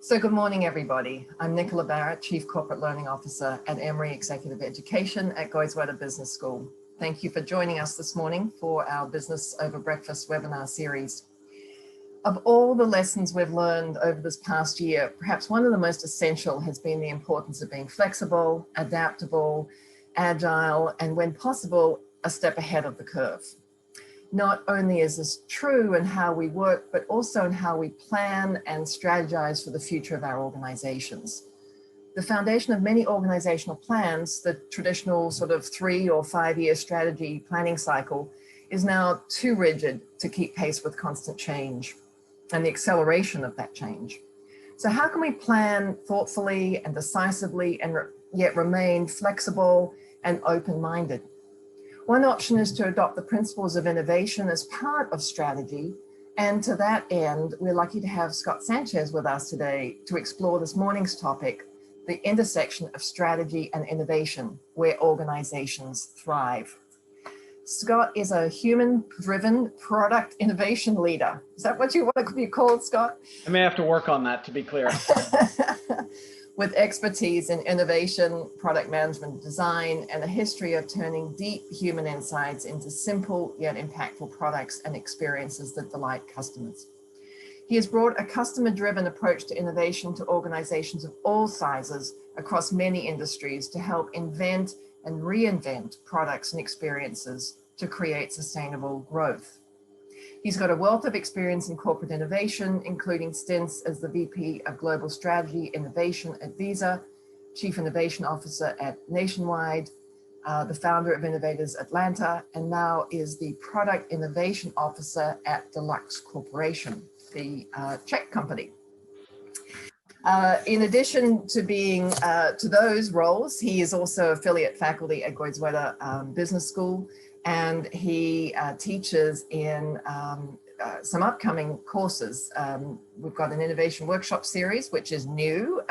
So good morning, everybody. I'm Nicola Barrett, Chief Corporate Learning Officer at Emory Executive Education at Goizueta Business School. Thank you for joining us this morning for our Business Over Breakfast webinar series. Of all the lessons we've learned over this past year, perhaps one of the most essential has been the importance of being flexible, adaptable, agile, and when possible, a step ahead of the curve. Not only is this true in how we work, but also in how we plan and strategize for the future of our organizations. The foundation of many organizational plans, the traditional sort of 3 or 5 year strategy planning cycle, is now too rigid to keep pace with constant change and the acceleration of that change. So how can we plan thoughtfully and decisively and yet remain flexible and open-minded? One option is to adopt the principles of innovation as part of strategy. And to that end, we're lucky to have Scott Sanchez with us today to explore this morning's topic, the intersection of strategy and innovation, where organizations thrive. Scott is a human-driven product innovation leader. Is that what you want to be called, Scott? I may have to work on that, to be clear. With expertise in innovation, product management, design, and a history of turning deep human insights into simple yet impactful products and experiences that delight customers. He has brought a customer-driven approach to innovation to organizations of all sizes across many industries to help invent and reinvent products and experiences to create sustainable growth. He's got a wealth of experience in corporate innovation, including stints as the VP of Global Strategy Innovation at Visa, Chief Innovation Officer at Nationwide, the founder of Innovators Atlanta, and now is the Product Innovation Officer at Deluxe Corporation, the Czech company. In addition to being to those roles, he is also affiliate faculty at Goizueta Business School, and he teaches in some upcoming courses. We've got an innovation workshop series, which is new,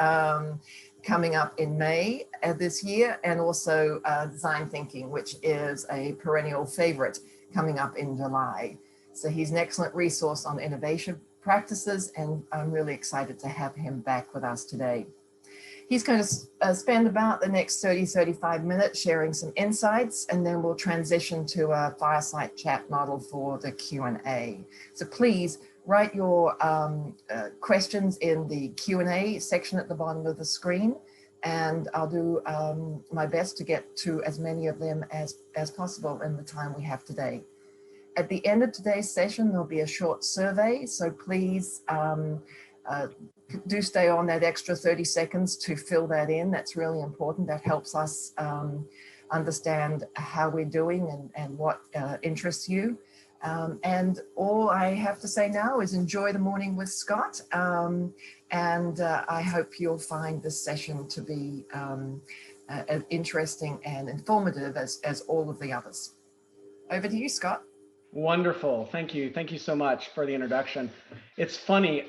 coming up in May this year, and also design thinking, which is a perennial favorite, coming up in July. So he's an excellent resource on innovation practices, and I'm really excited to have him back with us today. He's going to spend about the next 30-35 minutes sharing some insights, and then we'll transition to a fireside chat model for the Q&A. So please write your questions in the Q&A section at the bottom of the screen, and I'll do my best to get to as many of them as possible in the time we have today. At the end of today's session, there'll be a short survey, so please do stay on that extra 30 seconds to fill that in. That's really important. That helps us understand how we're doing and what interests you. And all I have to say now is enjoy the morning with Scott. And I hope you'll find this session to be interesting and informative as all of the others. Over to you, Scott. Wonderful. Thank you. Thank you so much for the introduction. It's funny,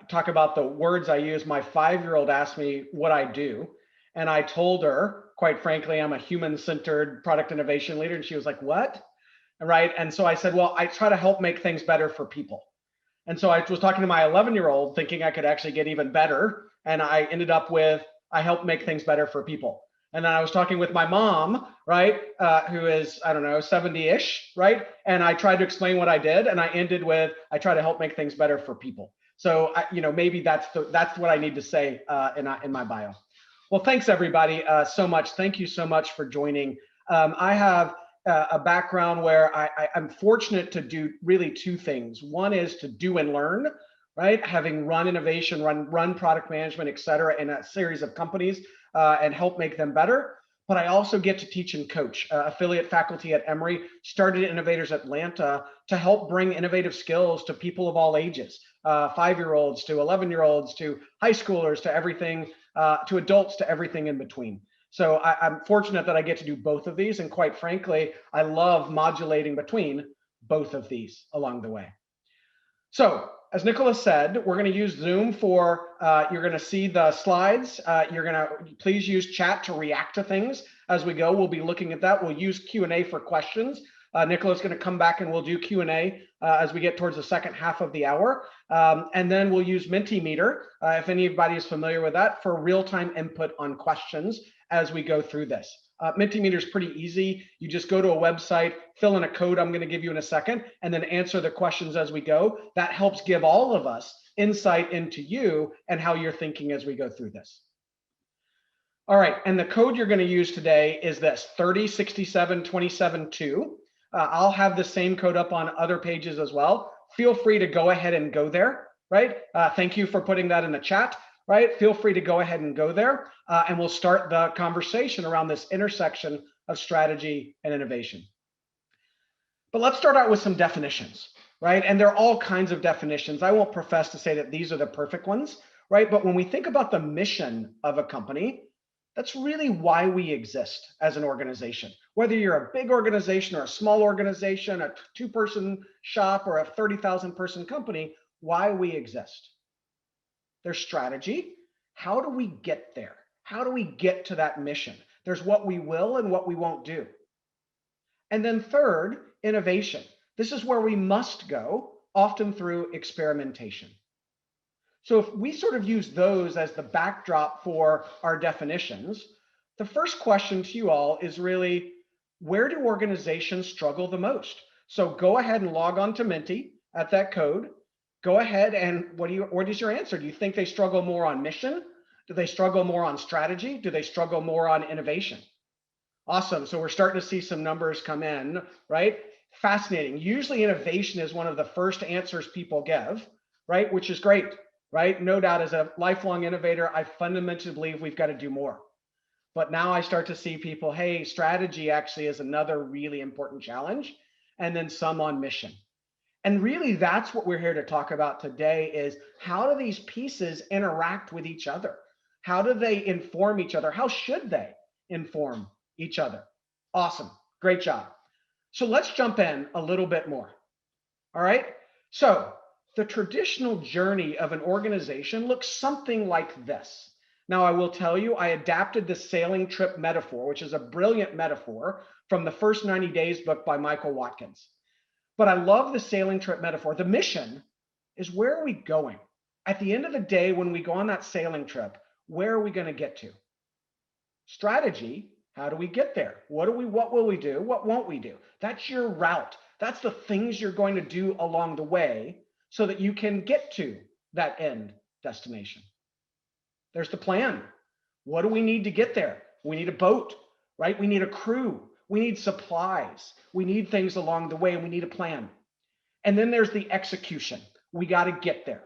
talk about the words I use. My 5-year-old asked me what I do, and I told her, quite frankly, I'm a human-centered product innovation leader. And she was like, what? Right. And so I said, well, I try to help make things better for people. And so I was talking to my 11-year-old thinking I could actually get even better. And I ended up with, I help make things better for people. And then I was talking with my mom, right, who is, I don't know, 70-ish, right? And I tried to explain what I did, and I ended with, I try to help make things better for people. So, maybe that's what I need to say in my bio. Well, thanks everybody so much. Thank you so much for joining. I have a background where I'm fortunate to do really 2 things. One is to do and learn, right? Having run innovation, run product management, et cetera, in a series of companies. And help make them better. But I also get to teach and coach. Affiliate faculty at Emory, started Innovators Atlanta to help bring innovative skills to people of all ages, 5-year-olds to 11-year-olds to high schoolers to everything, to adults to everything in between. So I'm fortunate that I get to do both of these. And quite frankly, I love modulating between both of these along the way. So as Nicholas said, we're going to use Zoom for, you're going to see the slides. You're going to please use chat to react to things as we go. We'll be looking at that. We'll use Q&A for questions. Nicola's going to come back and we'll do Q&A as we get towards the second half of the hour. And then we'll use Mentimeter, if anybody is familiar with that, for real-time input on questions as we go through this. Mentimeter is pretty easy. You just go to a website, fill in a code I'm going to give you in a second, and then answer the questions as we go. That helps give all of us insight into you and how you're thinking as we go through this. All right, and the code you're going to use today is this, 306727-2. I'll have the same code up on other pages as well. Feel free to go ahead and go there, right? Thank you for putting that in the chat, right? Feel free to go ahead and go there, and we'll start the conversation around this intersection of strategy and innovation. But let's start out with some definitions, right? And there are all kinds of definitions. I won't profess to say that these are the perfect ones, right? But when we think about the mission of a company, that's really why we exist as an organization. Whether you're a big organization or a small organization, a two-person shop or a 30,000 person company, why we exist. There's strategy. How do we get there? How do we get to that mission? There's what we will and what we won't do. And then third, innovation. This is where we must go, often through experimentation. So if we sort of use those as the backdrop for our definitions, the first question to you all is really, where do organizations struggle the most? So go ahead and log on to Menti at that code. Go ahead and what is your answer? Do you think they struggle more on mission? Do they struggle more on strategy? Do they struggle more on innovation? Awesome. So we're starting to see some numbers come in, right? Fascinating. Usually innovation is one of the first answers people give, right? Which is great, right? No doubt, as a lifelong innovator, I fundamentally believe we've got to do more. But now I start to see people, hey, strategy actually is another really important challenge, and then some on mission. And really, that's what we're here to talk about today is how do these pieces interact with each other? How do they inform each other? How should they inform each other? Awesome. Great job. So let's jump in a little bit more. All right. So the traditional journey of an organization looks something like this. Now, I will tell you, I adapted the sailing trip metaphor, which is a brilliant metaphor from the First 90 Days book by Michael Watkins. But I love the sailing trip metaphor. The mission is, where are we going? At the end of the day, when we go on that sailing trip, where are we going to get to? Strategy, how do we get there? What will we do? What won't we do? That's your route. That's the things you're going to do along the way so that you can get to that end destination. There's the plan. What do we need to get there? We need a boat, right? We need a crew. We need supplies. We need things along the way, and we need a plan. And then there's the execution. We got to get there.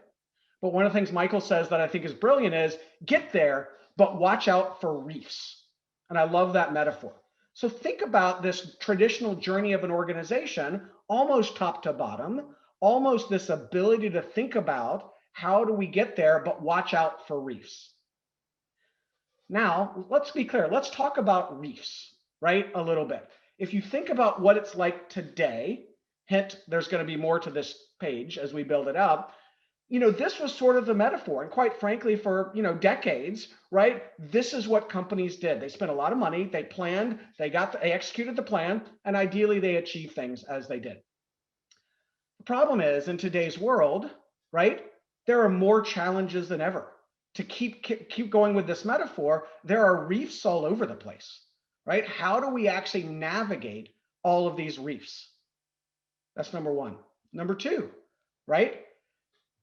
But one of the things Michael says that I think is brilliant is get there, but watch out for reefs. And I love that metaphor. So think about this traditional journey of an organization, almost top to bottom, almost this ability to think about how do we get there, but watch out for reefs. Now, let's be clear. Let's talk about reefs, right? A little bit. If you think about what it's like today, hint, there's going to be more to this page as we build it up. You know, this was sort of the metaphor. And quite frankly, for, decades, right? This is what companies did. They spent a lot of money. They planned, they executed the plan, and ideally they achieved things as they did. The problem is, in today's world, right? There are more challenges than ever. To keep going with this metaphor, there are reefs all over the place, right? How do we actually navigate all of these reefs? That's number one. Number two, right?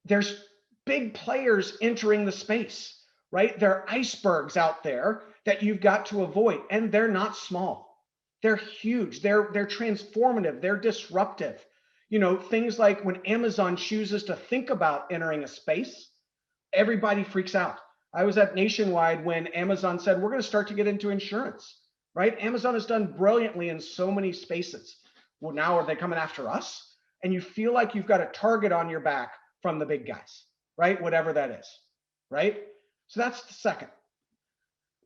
There's big players entering the space, right? There are icebergs out there that you've got to avoid, and they're not small. They're huge. They're transformative. They're disruptive. Things like when Amazon chooses to think about entering a space, everybody freaks out. I was at Nationwide when Amazon said, we're going to start to get into insurance, right? Amazon has done brilliantly in so many spaces. Well, now are they coming after us? And you feel like you've got a target on your back from the big guys, right? Whatever that is, right? So that's the second.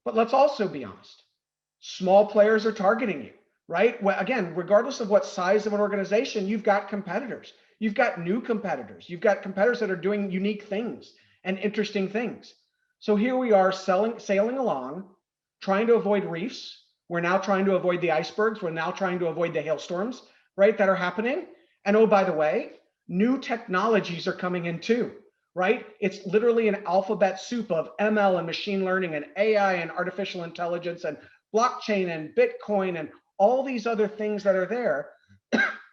But let's also be honest. Small players are targeting you, right? Well, again, regardless of what size of an organization, you've got competitors. You've got new competitors. You've got competitors that are doing unique things and interesting things. So here we are sailing along, trying to avoid reefs. We're now trying to avoid the icebergs. We're now trying to avoid the hailstorms. right, that are happening. And oh, by the way, new technologies are coming in too, right? It's literally an alphabet soup of ML and machine learning and AI and artificial intelligence and blockchain and Bitcoin and all these other things that are there.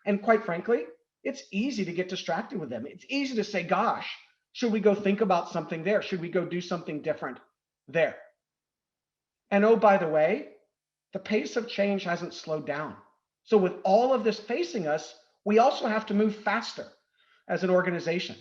And quite frankly, it's easy to get distracted with them. It's easy to say, gosh, should we go think about something there? Should we go do something different there? And oh, by the way, the pace of change hasn't slowed down. So with all of this facing us, we also have to move faster as an organization.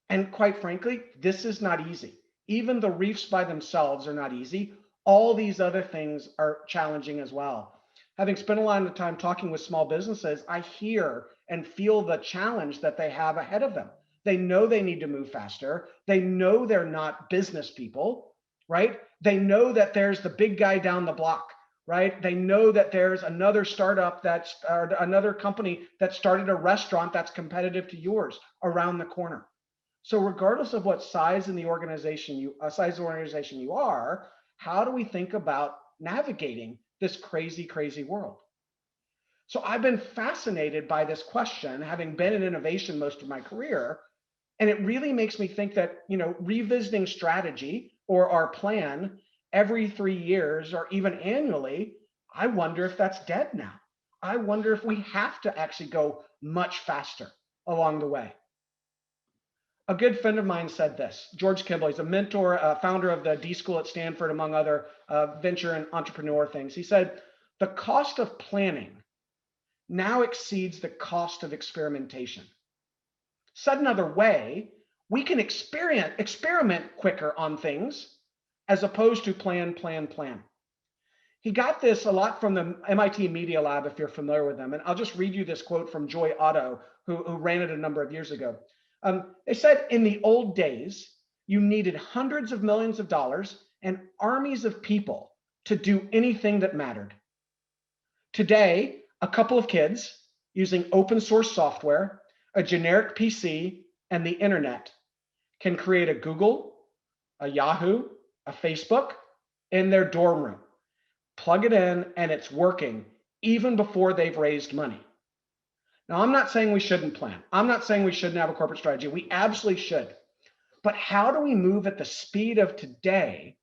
And quite frankly, this is not easy. Even the reefs by themselves are not easy. All these other things are challenging as well. Having spent a lot of time talking with small businesses, I hear and feel the challenge that they have ahead of them. They know they need to move faster. They know they're not business people, right? They know that there's the big guy down the block, right? They know that there's another startup or another company that started a restaurant that's competitive to yours around the corner. So regardless of what size in the organization you are, how do we think about navigating this crazy, crazy world? So I've been fascinated by this question, having been in innovation most of my career. And it really makes me think that, revisiting strategy or our plan every 3 years or even annually, I wonder if that's dead now. I wonder if we have to actually go much faster along the way. A good friend of mine said this, George Kimball. He's a mentor, founder of the D School at Stanford, among other venture and entrepreneur things. He said, the cost of planning now exceeds the cost of experimentation. Said another way, we can experiment quicker on things as opposed to plan. He got this a lot from the MIT Media Lab, if you're familiar with them. And I'll just read you this quote from Joy Otto, who ran it a number of years ago. They said, in the old days, you needed hundreds of millions of dollars and armies of people to do anything that mattered. Today, a couple of kids using open source software, a generic PC, and the internet can create a Google, a Yahoo, a Facebook in their dorm room. Plug it in and it's working even before they've raised money. Now, I'm not saying we shouldn't plan. I'm not saying we shouldn't have a corporate strategy. We absolutely should. But how do we move at the speed of today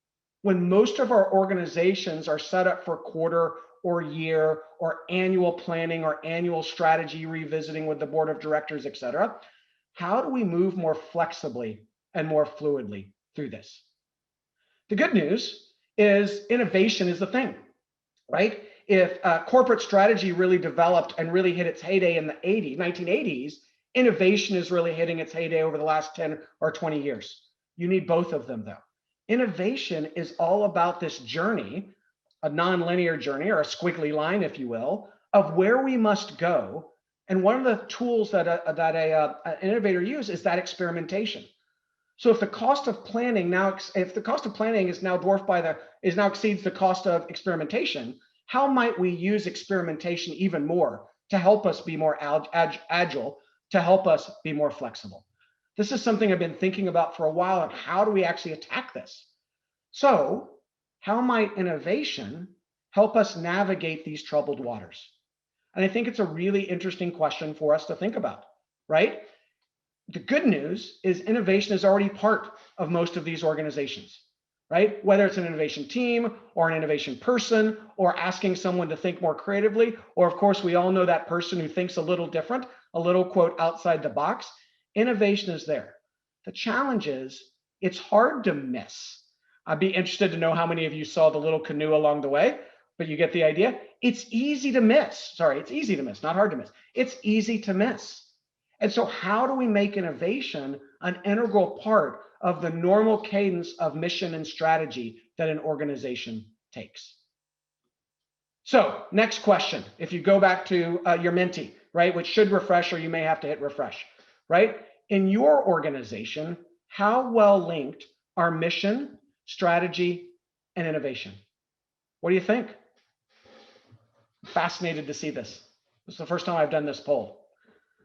when most of our organizations are set up for quarter or year or annual planning or annual strategy revisiting with the board of directors, et cetera? How do we move more flexibly and more fluidly through this? The good news is innovation is the thing, right? If corporate strategy really developed and really hit its heyday in the 1980s, innovation is really hitting its heyday over the last 10 or 20 years. You need both of them though. Innovation is all about this journey, a nonlinear journey or a squiggly line, if you will, of where we must go. And one of the tools that an innovator uses is that experimentation. So if the cost of planning is now exceeds the cost of experimentation, how might we use experimentation even more to help us be more agile, to help us be more flexible? This is something I've been thinking about for a while, and how do we actually attack this? So how might innovation help us navigate these troubled waters? And I think it's a really interesting question for us to think about, right? The good news is innovation is already part of most of these organizations, right? Whether it's an innovation team or an innovation person or asking someone to think more creatively, or of course, we all know that person who thinks a little different, a little quote outside the box. Innovation is there. The challenge is it's hard to miss. I'd be interested to know how many of you saw the little canoe along the way, but you get the idea. It's easy to miss. Sorry, it's easy to miss, not hard to miss. It's easy to miss. And so how do we make innovation an integral part of the normal cadence of mission and strategy that an organization takes? So next question, if you go back to your Menti, right, which should refresh, or you may have to hit refresh, right? In your organization, how well linked are mission, strategy, and innovation? What do you think? I'm fascinated to see this. This is the first time I've done this poll.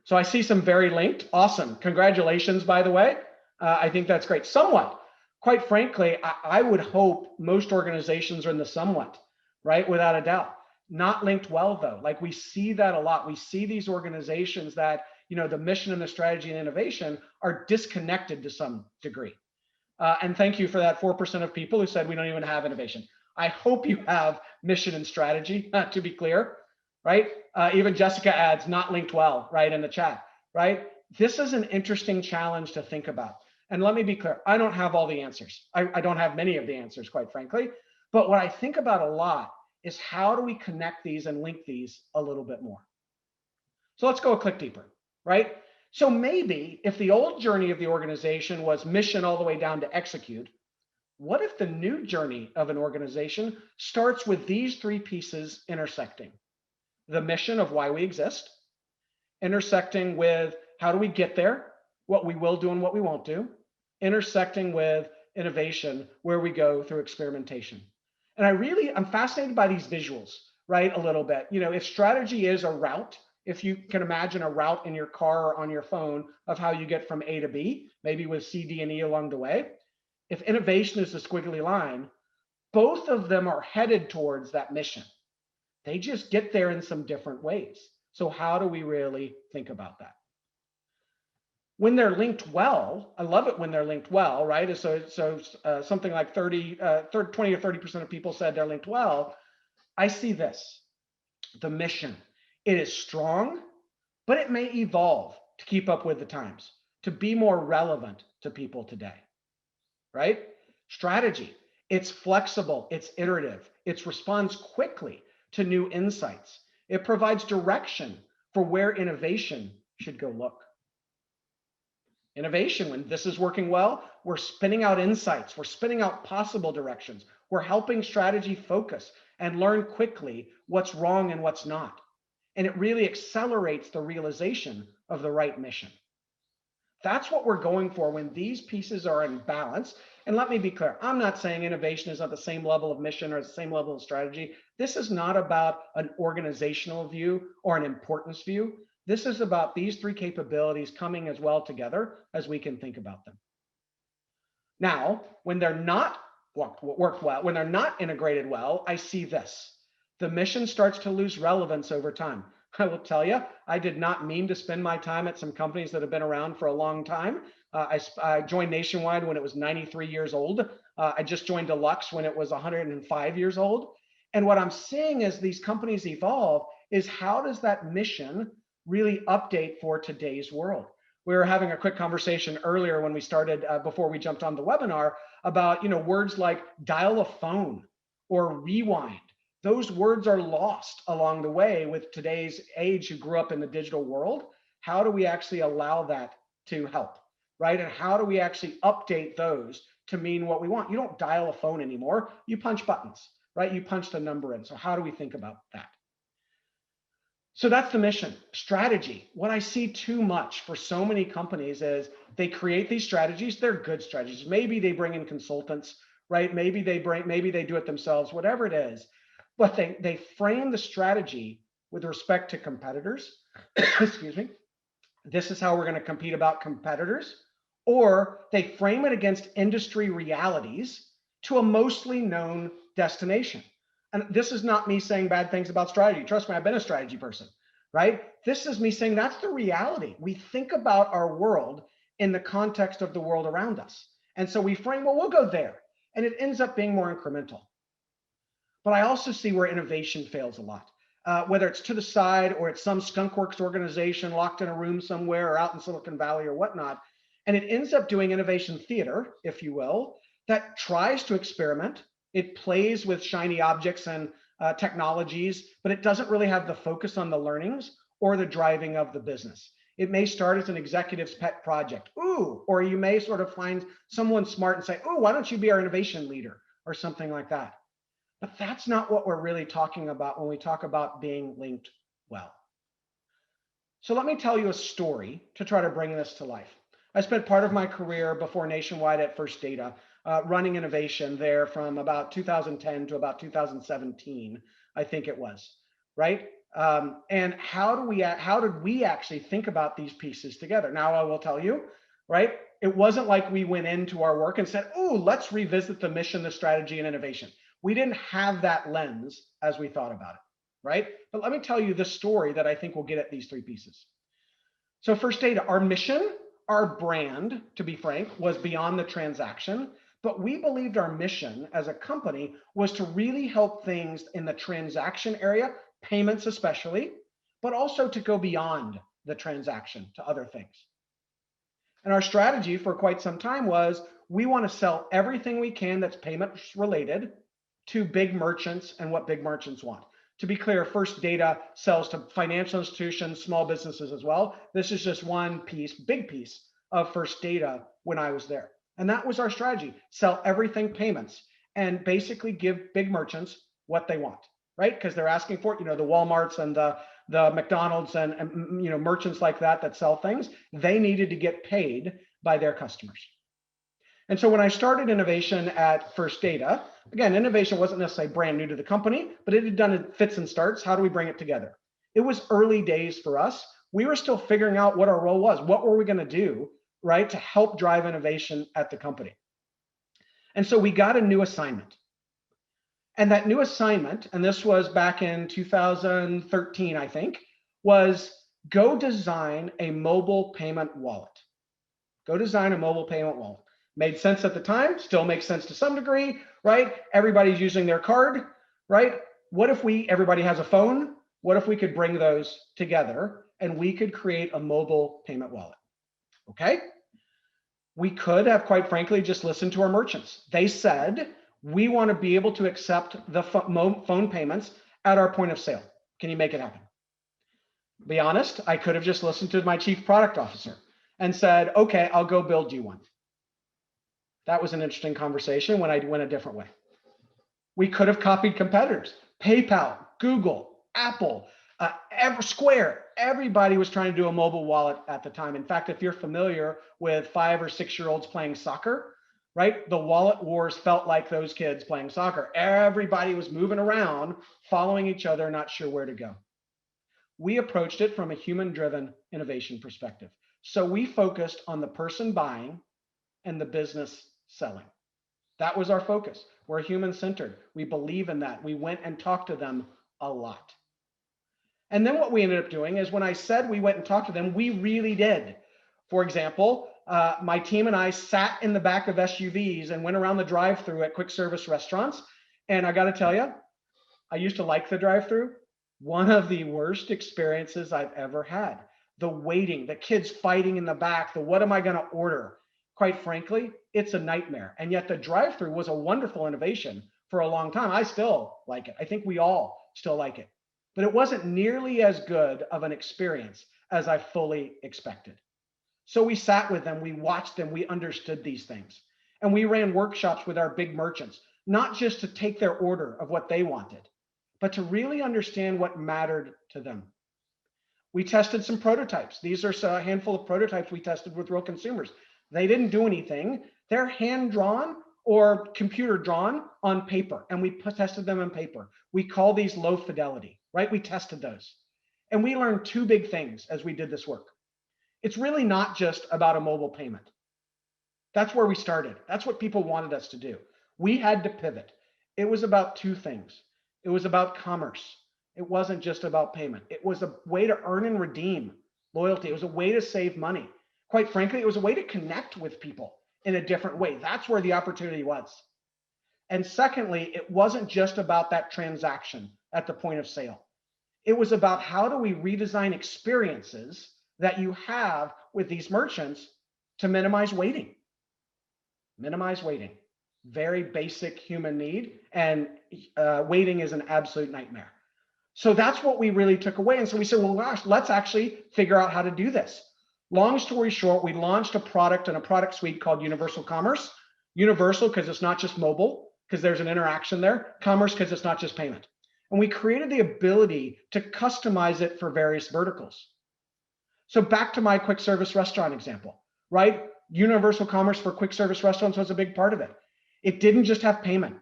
So I see some very linked. Awesome. Congratulations, by the way. I think that's great. Somewhat. Quite frankly, I would hope most organizations are in the somewhat, right? Without a doubt. Not linked well though. Like we see that a lot. We see these organizations that, the mission and the strategy and innovation are disconnected to some degree. And thank you for that 4% of people who said we don't even have innovation. I hope you have mission and strategy, to be clear, right? Even Jessica adds not linked well, right, in the chat, right? This is an interesting challenge to think about. And let me be clear, I don't have all the answers. I don't have many of the answers, quite frankly. But what I think about a lot is how do we connect these and link these a little bit more? So let's go a click deeper, right? So maybe if the old journey of the organization was mission all the way down to execute, what if the new journey of an organization starts with these three pieces intersecting? The mission of why we exist, intersecting with how do we get there, what we will do and what we won't do, intersecting with innovation, where we go through experimentation. And I'm fascinated by these visuals, right? A little bit. If strategy is a route, if you can imagine a route in your car or on your phone of how you get from A to B, maybe with C, D, and E along the way. If innovation is the squiggly line, both of them are headed towards that mission. They just get there in some different ways. So how do we really think about that? When they're linked well, I love it when they're linked well, right? So something like 20 or 30% of people said they're linked well. I see this, the mission. It is strong, but it may evolve to keep up with the times, to be more relevant to people today, right? Strategy, it's flexible, it's iterative, it responds quickly to new insights. It provides direction for where innovation should go look. Innovation, when this is working well, we're spinning out insights, we're spinning out possible directions, we're helping strategy focus and learn quickly what's wrong and what's not. And it really accelerates the realization of the right mission. That's what we're going for when these pieces are in balance. And let me be clear, I'm not saying innovation is at the same level of mission or the same level of strategy. This is not about an organizational view or an importance view. This is about these three capabilities coming as well together as we can think about them. Now, when they're not work well, when they're not integrated well, I see this. The mission starts to lose relevance over time. I will tell you, I did not mean to spend my time at some companies that have been around for a long time. I joined Nationwide when it was 93 years old. I just joined Deluxe when it was 105 years old. And what I'm seeing as these companies evolve is how does that mission really update for today's world? We were having a quick conversation earlier when we started, before we jumped on the webinar, about words like dial a phone or rewind. Those words are lost along the way with today's age who grew up in the digital world. How do we actually allow that to help, right? And how do we actually update those to mean what we want? You don't dial a phone anymore. You punch buttons, right? You punch the number in. So how do we think about that? So that's the mission. Strategy. What I see too much for so many companies is they create these strategies. They're good strategies. Maybe they bring in consultants, right? Maybe they do it themselves, whatever it is. But they frame the strategy with respect to competitors. Excuse me. This is how we're going to compete about competitors. Or they frame it against industry realities to a mostly known destination. And this is not me saying bad things about strategy. Trust me, I've been a strategy person, right? This is me saying that's the reality. We think about our world in the context of the world around us. And so we frame, well, we'll go there. And it ends up being more incremental. But I also see where innovation fails a lot, whether it's to the side or it's some skunkworks organization locked in a room somewhere or out in Silicon Valley or whatnot. And it ends up doing innovation theater, if you will, that tries to experiment. It plays with shiny objects and technologies, but it doesn't really have the focus on the learnings or the driving of the business. It may start as an executive's pet project. Ooh, or you may sort of find someone smart and say, ooh, why don't you be our innovation leader or something like that? But that's not what we're really talking about when we talk about being linked well. So let me tell you a story to try to bring this to life. I spent part of my career before Nationwide at First Data, running innovation there from about 2010 to about 2017, I think it was, right? And how did we actually think about these pieces together? Now I will tell you, right? It wasn't like we went into our work and said, oh, let's revisit the mission, the strategy, and innovation. We didn't have that lens as we thought about it. right? But let me tell you the story that I think will get at these 3 pieces. So First Data, our mission, our brand, to be frank, was beyond the transaction, but we believed our mission as a company was to really help things in the transaction area, payments especially, but also to go beyond the transaction to other things. And our strategy for quite some time was we want to sell everything we can that's payments related to big merchants and what big merchants want. To be clear, First Data sells to financial institutions, small businesses as well. This is just one piece, big piece of First Data when I was there. And that was our strategy, sell everything payments and basically give big merchants what they want, right? Because they're asking for it, the Walmarts and the McDonald's and merchants like that sell things, they needed to get paid by their customers. And so when I started innovation at First Data, again, innovation wasn't necessarily brand new to the company, but it had done it fits and starts. How do we bring it together? It was early days for us. We were still figuring out what our role was. What were we going to do, right, to help drive innovation at the company? And so we got a new assignment. And that new assignment, and this was back in 2013, I think, was go design a mobile payment wallet. Go design a mobile payment wallet. Made sense at the time, still makes sense to some degree, right? Everybody's using their card, right? What if everybody has a phone? What if we could bring those together and we could create a mobile payment wallet? Okay. We could have, quite frankly, just listened to our merchants. They said, we want to be able to accept the phone payments at our point of sale. Can you make it happen? Be honest, I could have just listened to my chief product officer and said, okay, I'll go build you one. That was an interesting conversation when I went a different way. We could have copied competitors, PayPal, Google, Apple, Square. Everybody was trying to do a mobile wallet at the time. In fact, if you're familiar with 5 or 6-year-olds playing soccer, right? The wallet wars felt like those kids playing soccer. Everybody was moving around, following each other, not sure where to go. We approached it from a human-driven innovation perspective. So we focused on the person buying and the business selling. That was our focus. We're human-centered. We believe in that. We went and talked to them a lot. And then what we ended up doing is when I said we went and talked to them, we really did. For example, my team and I sat in the back of SUVs and went around the drive-through at quick service restaurants. And I got to tell you, I used to like the drive-through. One of the worst experiences I've ever had. The waiting, the kids fighting in the back, the what am I going to order? Quite frankly, it's a nightmare. And yet the drive-through was a wonderful innovation for a long time. I still like it. I think we all still like it. But it wasn't nearly as good of an experience as I fully expected. So we sat with them, we watched them, we understood these things. And we ran workshops with our big merchants, not just to take their order of what they wanted, but to really understand what mattered to them. We tested some prototypes. These are a handful of prototypes we tested with real consumers. They didn't do anything. They're hand-drawn or computer-drawn on paper, and we tested them on paper. We call these low fidelity, right? We tested those. And we learned 2 big things as we did this work. It's really not just about a mobile payment. That's where we started. That's what people wanted us to do. We had to pivot. It was about 2 things. It was about commerce. It wasn't just about payment. It was a way to earn and redeem loyalty. It was a way to save money. Quite frankly, it was a way to connect with people in a different way. That's where the opportunity was. And secondly, it wasn't just about that transaction at the point of sale. It was about how do we redesign experiences that you have with these merchants to minimize waiting. Minimize waiting. Very basic human need, and waiting is an absolute nightmare. So that's what we really took away. And so we said, well, gosh, let's actually figure out how to do this. Long story short, we launched a product and a product suite called Universal Commerce. Universal because it's not just mobile, because there's an interaction there. Commerce because it's not just payment. And we created the ability to customize it for various verticals. So back to my quick service restaurant example, right? Universal Commerce for quick service restaurants was a big part of it. It didn't just have payment.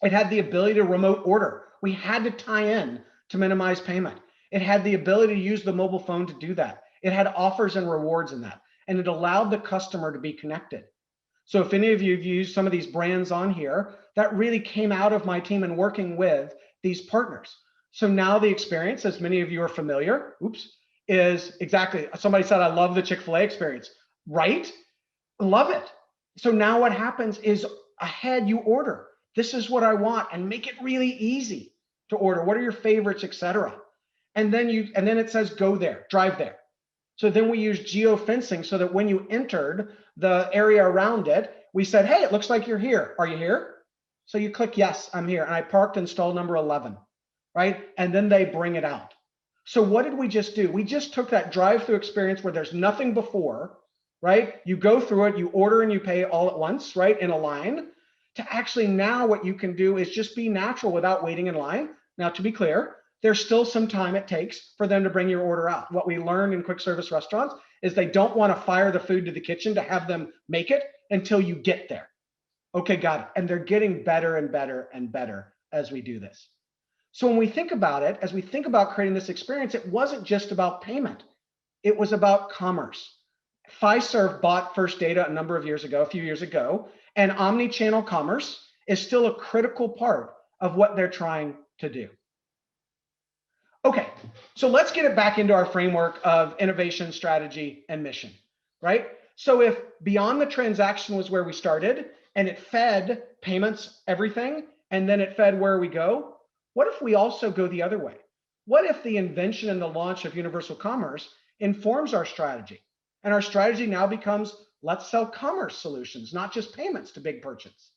It had the ability to remote order. We had to tie in to minimize payment. It had the ability to use the mobile phone to do that. It had offers and rewards in that. And it allowed the customer to be connected. So if any of you have used some of these brands on here, that really came out of my team and working with these partners. So now the experience, as many of you are familiar, is exactly, somebody said, I love the Chick-fil-A experience, right? Love it. So now what happens is ahead you order. This is what I want, and make it really easy to order. What are your favorites, etc. And then it says go there, drive there. So then we use geofencing so that when you entered the area around it, we said, hey, it looks like you're here. Are you here? So you click yes, I'm here. And I parked in stall number 11, right? And then they bring it out. So what did we just do? We just took that drive-through experience where there's nothing before, right? You go through it, you order and you pay all at once, right? In a line, to actually now what you can do is just be natural without waiting in line. Now, to be clear, there's still some time it takes for them to bring your order out. What we learned in quick service restaurants is they don't want to fire the food to the kitchen to have them make it until you get there. Okay, got it. And they're getting better and better and better as we do this. So when we think about it, as we think about creating this experience, it wasn't just about payment. It was about commerce. Fiserv bought First Data a few years ago, and omni-channel commerce is still a critical part of what they're trying to do. Okay, so let's get it back into our framework of innovation, strategy, and mission, right? So if beyond the transaction was where we started, and it fed payments, everything, and then it fed where we go, what if we also go the other way? What if the invention and the launch of universal commerce informs our strategy? And our strategy now becomes, let's sell commerce solutions, not just payments to big merchants.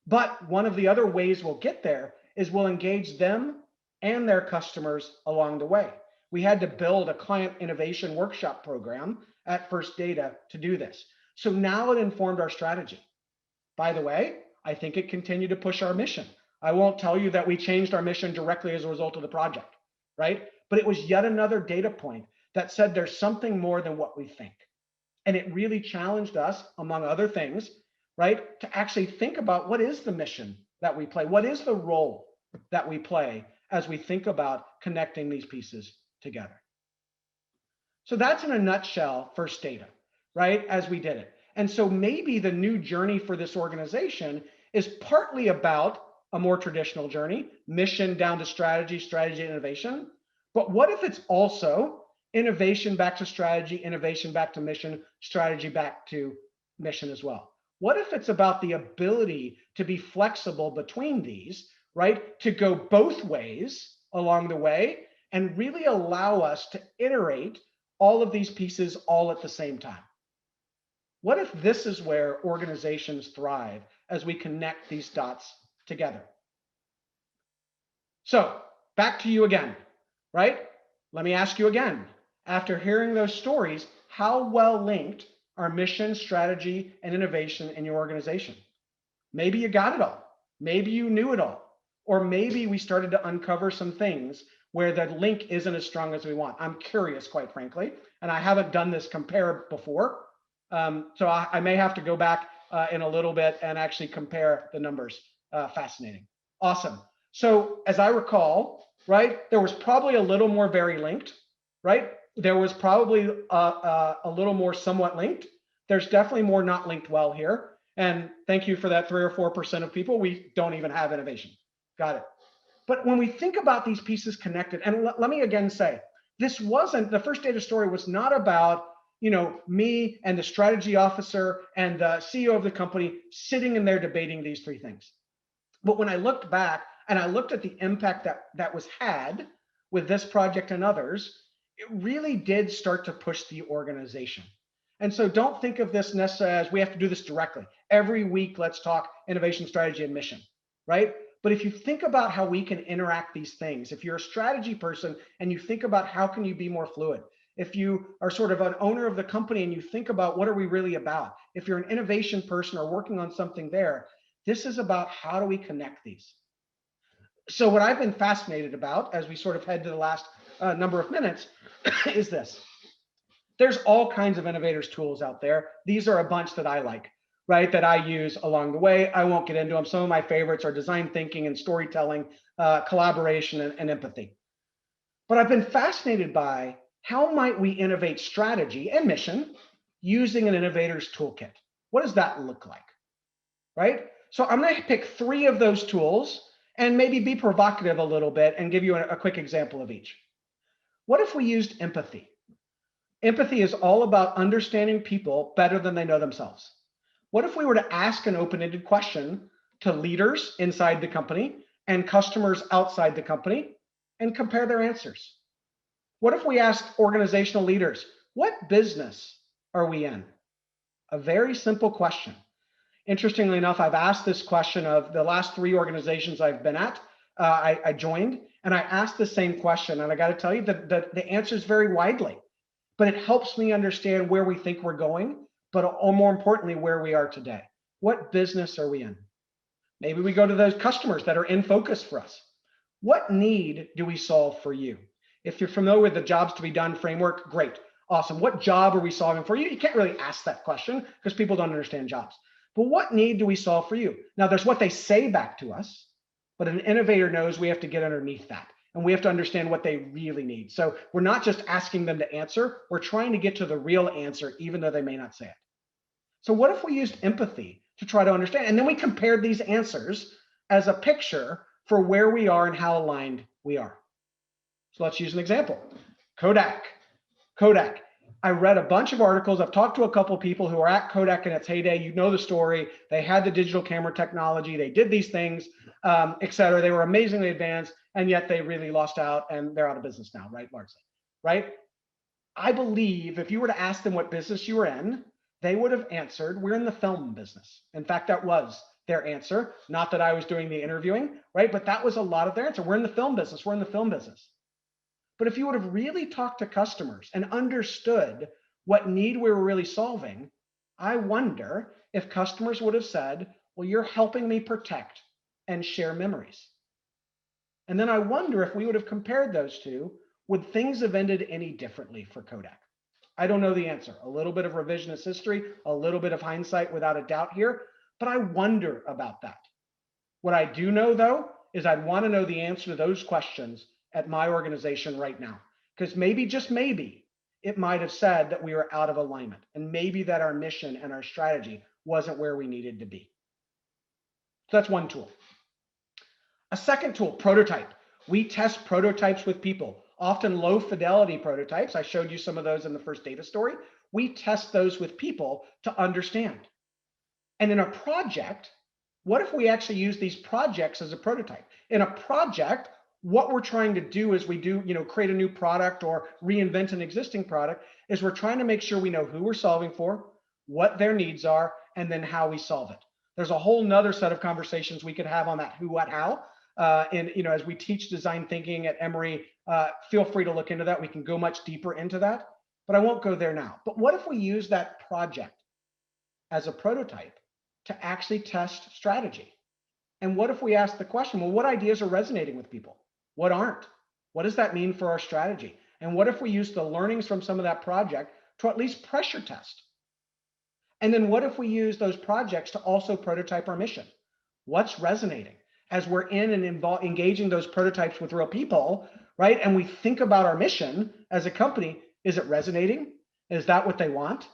But one of the other ways we'll get there is we'll engage them and their customers along the way. We had to build a client innovation workshop program at First Data to do this. So now it informed our strategy. By the way, I think it continued to push our mission. I won't tell you that we changed our mission directly as a result of the project, right? But it was yet another data point that said there's something more than what we think. And it really challenged us, among other things, right, to actually think about what is the mission that we play? What is the role that we play as we think about connecting these pieces together? So that's in a nutshell First Data, right, as we did it. And so maybe the new journey for this organization is partly about a more traditional journey, mission down to strategy, strategy to innovation. But what if it's also innovation back to strategy, innovation back to mission, strategy back to mission as well? What if it's about the ability to be flexible between these, right? To go both ways along the way and really allow us to iterate all of these pieces all at the same time? What if this is where organizations thrive as we connect these dots together? So back to you again, right? Let me ask you again, after hearing those stories, how well linked are mission, strategy, and innovation in your organization? Maybe you got it all. Maybe you knew it all. Or maybe we started to uncover some things where that link isn't as strong as we want. I'm curious, quite frankly, and I haven't done this compare before. So I may have to go back in a little bit and actually compare the numbers. Fascinating. Awesome. So as I recall, right, there was probably a little more very linked, right? There was probably a little more somewhat linked. There's definitely more not linked well here. And thank you for that 3 or 4% of people. We don't even have innovation. Got it. But when we think about these pieces connected, and let me again say, this wasn't, the First Data story was not about, you know, me and the strategy officer and the CEO of the company sitting in there debating these three things. But when I looked back and I looked at the impact that was had with this project and others, it really did start to push the organization. And so don't think of this necessarily as we have to do this directly. Every week, let's talk innovation, strategy, and mission, right? But if you think about how we can interact these things, if you're a strategy person and you think about how can you be more fluid, if you are sort of an owner of the company and you think about what are we really about, if you're an innovation person or working on something there, this is about how do we connect these. So what I've been fascinated about as we sort of head to the last number of minutes is this. There's all kinds of innovators tools out there. These are a bunch that I like, right, that I use along the way. I won't get into them. Some of my favorites are design thinking and storytelling, collaboration, and empathy. But I've been fascinated by how might we innovate strategy and mission using an innovator's toolkit? What does that look like, right? So I'm going to pick 3 of those tools and maybe be provocative a little bit and give you a quick example of each. What if we used empathy? Empathy is all about understanding people better than they know themselves. What if we were to ask an open-ended question to leaders inside the company and customers outside the company and compare their answers? What if we asked organizational leaders, what business are we in? A very simple question. Interestingly enough, I've asked this question of the last 3 organizations I've been at. I joined and I asked the same question, and I got to tell you that the answers vary widely, but it helps me understand where we think we're going, but more importantly, where we are today. What business are we in? Maybe we go to those customers that are in focus for us. What need do we solve for you? If you're familiar with the jobs to be done framework, great, awesome. What job are we solving for you? You can't really ask that question because people don't understand jobs. But what need do we solve for you? Now, there's what they say back to us, but an innovator knows we have to get underneath that and we have to understand what they really need. So we're not just asking them to answer, we're trying to get to the real answer, even though they may not say it. So what if we used empathy to try to understand? And then we compared these answers as a picture for where we are and how aligned we are. So let's use an example. Kodak. I read a bunch of articles. I've talked to a couple of people who are at Kodak in its heyday. You know the story. They had the digital camera technology. They did these things, et cetera. They were amazingly advanced, and yet they really lost out, and they're out of business now, right? Largely, right? I believe if you were to ask them what business you were in, they would have answered, we're in the film business. In fact, that was their answer. Not that I was doing the interviewing, right? But that was a lot of their answer. We're in the film business. We're in the film business. But if you would have really talked to customers and understood what need we were really solving, I wonder if customers would have said, well, you're helping me protect and share memories. And then I wonder if we would have compared those two, would things have ended any differently for Kodak? I don't know the answer. A little bit of revisionist history, a little bit of hindsight without a doubt here, but I wonder about that. What I do know, though, is I'd want to know the answer to those questions at my organization right now, because maybe, just maybe, it might have said that we were out of alignment, and maybe that our mission and our strategy wasn't where we needed to be. So that's one tool. A second tool, prototype. We test prototypes with people, often low fidelity prototypes. I showed you some of those in the first data story. We test those with people to understand. And in a project, what if we actually use these projects as a prototype? In a project, what we're trying to do is we do, create a new product or reinvent an existing product, is we're trying to make sure we know who we're solving for, what their needs are, and then how we solve it. There's a whole nother set of conversations we could have on that who, what, how. And as we teach design thinking at Emory, feel free to look into that. We can go much deeper into that, but I won't go there now. But what if we use that project as a prototype to actually test strategy? And what if we ask the question, well, what ideas are resonating with people? What aren't? What does that mean for our strategy? And what if we use the learnings from some of that project to at least pressure test? And then what if we use those projects to also prototype our mission? What's resonating? As we're in and engaging those prototypes with real people, right? And we think about our mission as a company, is it resonating? Is that what they want?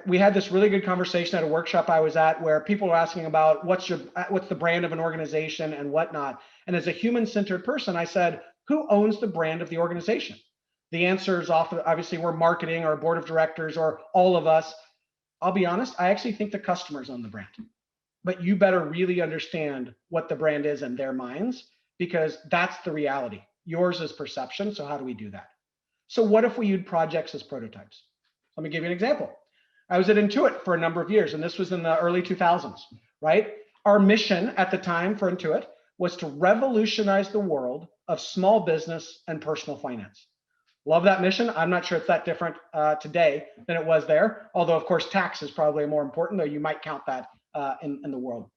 We had this really good conversation at a workshop I was at where people were asking about what's the brand of an organization and whatnot. And as a human-centered person, I said, who owns the brand of the organization? The answer is often, obviously, we're marketing or board of directors or all of us. I'll be honest, I actually think the customers own the brand. But you better really understand what the brand is in their minds, because that's the reality. Yours is perception. So how do we do that? So what if we use projects as prototypes? Let me give you an example. I was at Intuit for a number of years, and this was in the early 2000s, right? Our mission at the time for Intuit was to revolutionize the world of small business and personal finance. Love that mission. I'm not sure it's that different today than it was there, although of course tax is probably more important, though you might count that in the world.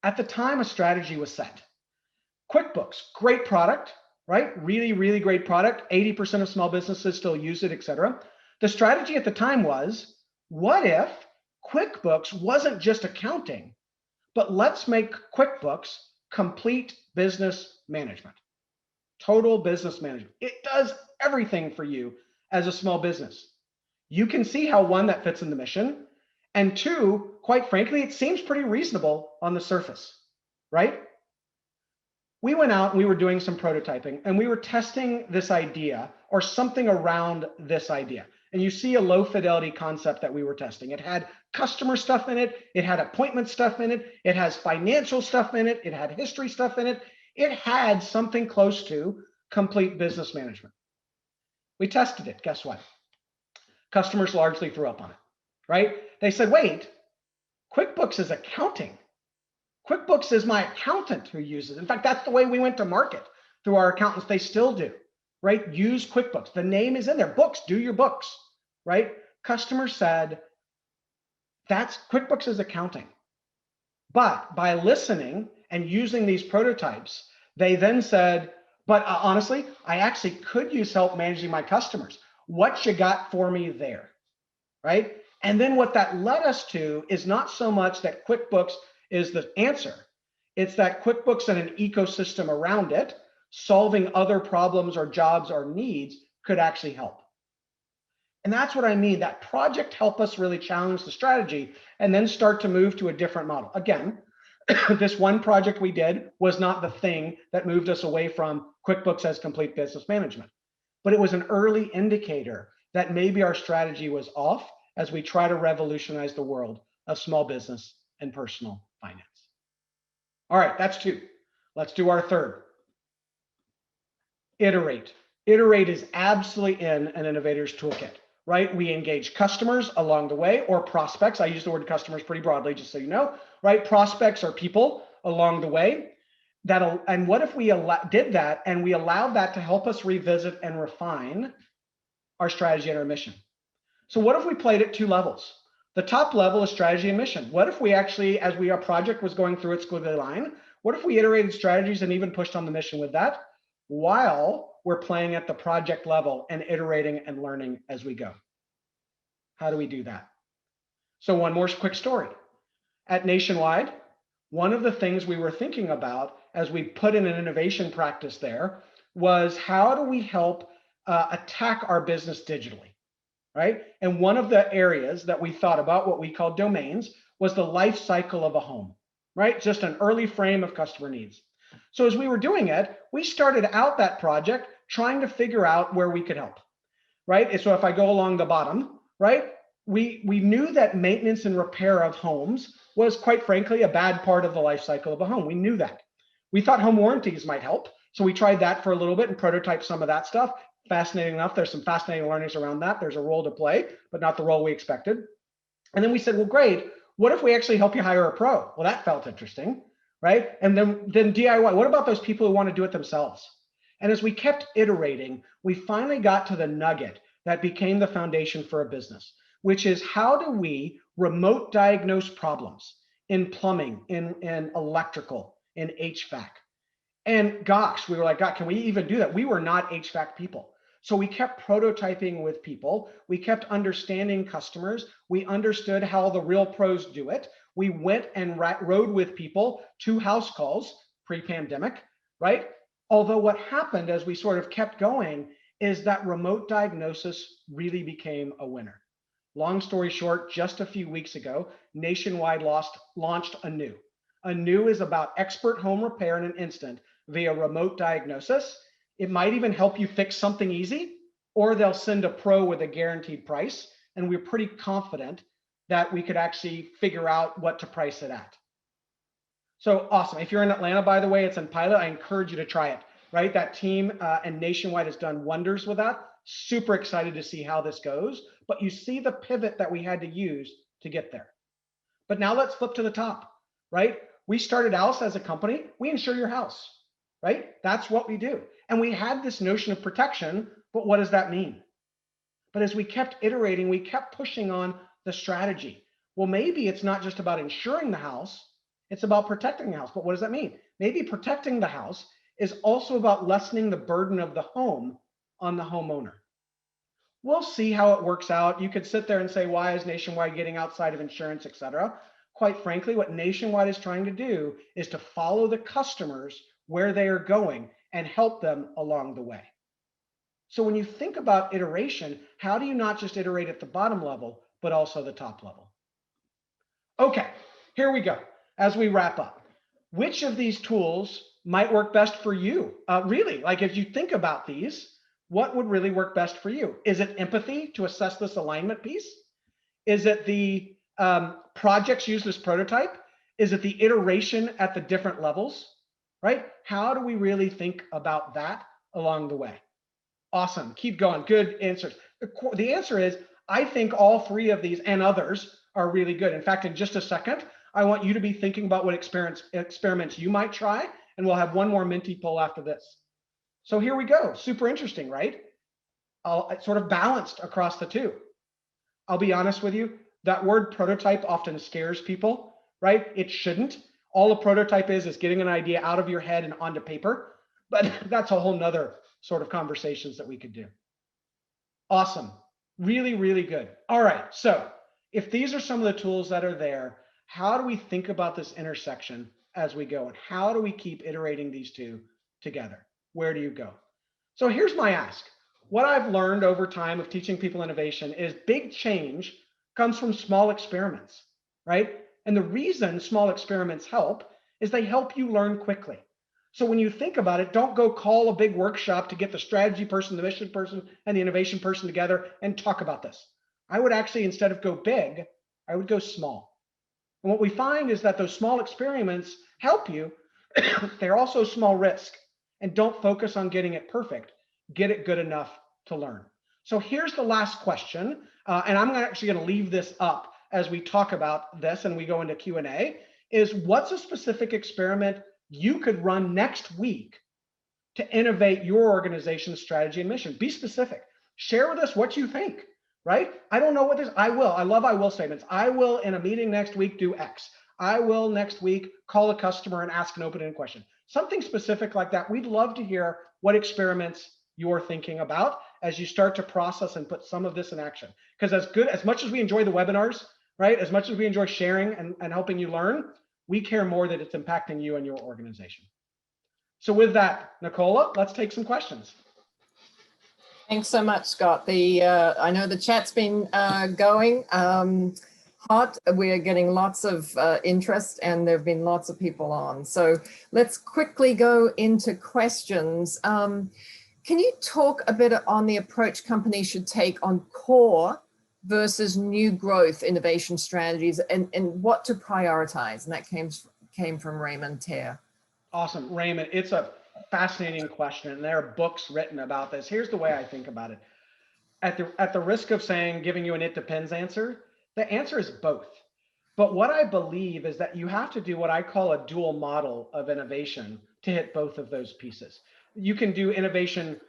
At the time, a strategy was set. QuickBooks, great product, right? Really, really great product. 80% of small businesses still use it, et cetera. The strategy at the time was, what if QuickBooks wasn't just accounting, but let's make QuickBooks complete business management, total business management. It does everything for you as a small business. You can see how, one, that fits in the mission, and two, quite frankly, it seems pretty reasonable on the surface, right? we went out and we were doing some prototyping and we were testing this idea or something around this idea. And you see a low fidelity concept that we were testing. It had customer stuff in it. It had appointment stuff in it. It has financial stuff in it. It had history stuff in it. It had something close to complete business management. We tested it. Guess what? Customers largely threw up on it, right? They said, wait, QuickBooks is accounting. QuickBooks is my accountant who uses it. In fact, that's the way we went to market through our accountants. They still do, right? Use QuickBooks. The name is in there. Books, do your books, right? Customers said, that's QuickBooks is accounting. But by listening and using these prototypes, they then said, but honestly, I actually could use help managing my customers. What you got for me there, right? And then what that led us to is not so much that QuickBooks is the answer. It's that QuickBooks and an ecosystem around it, solving other problems or jobs or needs could actually help. And that's what I mean. That project helped us really challenge the strategy and then start to move to a different model. Again, this one project we did was not the thing that moved us away from QuickBooks as complete business management, but it was an early indicator that maybe our strategy was off as we try to revolutionize the world of small business and personal finance. All right, that's two. Let's do our third. Iterate. Iterate is absolutely in an innovator's toolkit, right? We engage customers along the way, or prospects. I use the word customers pretty broadly, just so you know, right? Prospects are people along the way. And what if we did that and we allowed that to help us revisit and refine our strategy and our mission? So what if we played at two levels? The top level is strategy and mission. What if we actually, as our project was going through its squiggly line, what if we iterated strategies and even pushed on the mission with that while we're playing at the project level and iterating and learning as we go? How do we do that? So one more quick story. At Nationwide, one of the things we were thinking about as we put in an innovation practice there was how do we help attack our business digitally? Right? And one of the areas that we thought about, what we call domains, was the life cycle of a home, right? Just an early frame of customer needs. So as we were doing it, we started out that project trying to figure out where we could help, right? And so if I go along the bottom, right, we knew that maintenance and repair of homes was, quite frankly, a bad part of the life cycle of a home. We knew that. We thought home warranties might help. So we tried that for a little bit and prototyped some of that stuff. Fascinating enough, there's some fascinating learnings around that. There's a role to play, but not the role we expected. And then we said, well, great. What if we actually help you hire a pro? Well, that felt interesting, right? And then DIY. What about those people who want to do it themselves? And as we kept iterating, we finally got to the nugget that became the foundation for a business, which is how do we remote diagnose problems in plumbing, in electrical, in HVAC? And gosh, we were like, God, can we even do that? We were not HVAC people. So we kept prototyping with people. We kept understanding customers. We understood how the real pros do it. We went and rode with people to house calls pre-pandemic, right? Although what happened as we sort of kept going is that remote diagnosis really became a winner. Long story short, just a few weeks ago, Nationwide launched Anew. Anew is about expert home repair in an instant via remote diagnosis. It might even help you fix something easy, or they'll send a pro with a guaranteed price. And we're pretty confident that we could actually figure out what to price it at. So awesome. If you're in Atlanta, by the way, it's in pilot. I encourage you to try it, right? That team and Nationwide has done wonders with that. Super excited to see how this goes. But you see the pivot that we had to use to get there. But now let's flip to the top, right? We started out as a company. We insure your house, right? That's what we do. And we had this notion of protection, but what does that mean? But as we kept iterating, we kept pushing on the strategy. Well, maybe it's not just about insuring the house, it's about protecting the house. But what does that mean? Maybe protecting the house is also about lessening the burden of the home on the homeowner. We'll see how it works out. You could sit there and say, why is Nationwide getting outside of insurance, et cetera? Quite frankly, what Nationwide is trying to do is to follow the customers where they are going and help them along the way. So when you think about iteration, how do you not just iterate at the bottom level, but also the top level? Okay, here we go. As we wrap up, which of these tools might work best for you. Really, like if you think about these, what would really work best for you? Is it empathy to assess this alignment piece? Is it the projects used as prototype? Is it the iteration at the different levels, right? How do we really think about that along the way? Awesome, keep going, good answers. The answer is, I think all three of these and others are really good. In fact, in just a second, I want you to be thinking about what experiments you might try, and we'll have one more Menti poll after this. So here we go, super interesting, right? It's sort of balanced across the two. I'll be honest with you, that word prototype often scares people, right? It shouldn't. All a prototype is getting an idea out of your head and onto paper, but that's a whole nother sort of conversations that we could do. Awesome, really, really good. All right, so if these are some of the tools that are there, how do we think about this intersection as we go? And how do we keep iterating these two together? Where do you go? So here's my ask. What I've learned over time of teaching people innovation is big change comes from small experiments, right? And the reason small experiments help is they help you learn quickly. So when you think about it, don't go call a big workshop to get the strategy person, the mission person, and the innovation person together and talk about this. I would actually, instead of go big, I would go small. And what we find is that those small experiments help you. They're also small risk. And don't focus on getting it perfect. Get it good enough to learn. So here's the last question. And I'm actually going to leave this up as we talk about this and we go into Q&A, is what's a specific experiment you could run next week to innovate your organization's strategy and mission? Be specific. Share with us what you think, right? I don't know what this, I will. I love I will statements. I will in a meeting next week do X. I will next week call a customer and ask an open-ended question. Something specific like that. We'd love to hear what experiments you're thinking about as you start to process and put some of this in action. Because as much as we enjoy the webinars, right? As much as we enjoy sharing and helping you learn, we care more that it's impacting you and your organization. So with that, Nicola, let's take some questions. Thanks so much, Scott. I know the chat's been going hot. We're getting lots of interest and there have been lots of people on. So let's quickly go into questions. Can you talk a bit on the approach companies should take on core versus new growth innovation strategies and what to prioritize? And that came from Raymond Terre. Awesome, Raymond. It's a fascinating question, and there are books written about this. Here's the way I think about it. At the risk of giving you an it depends answer, the answer is both. But what I believe is that you have to do what I call a dual model of innovation to hit both of those pieces. You can do innovation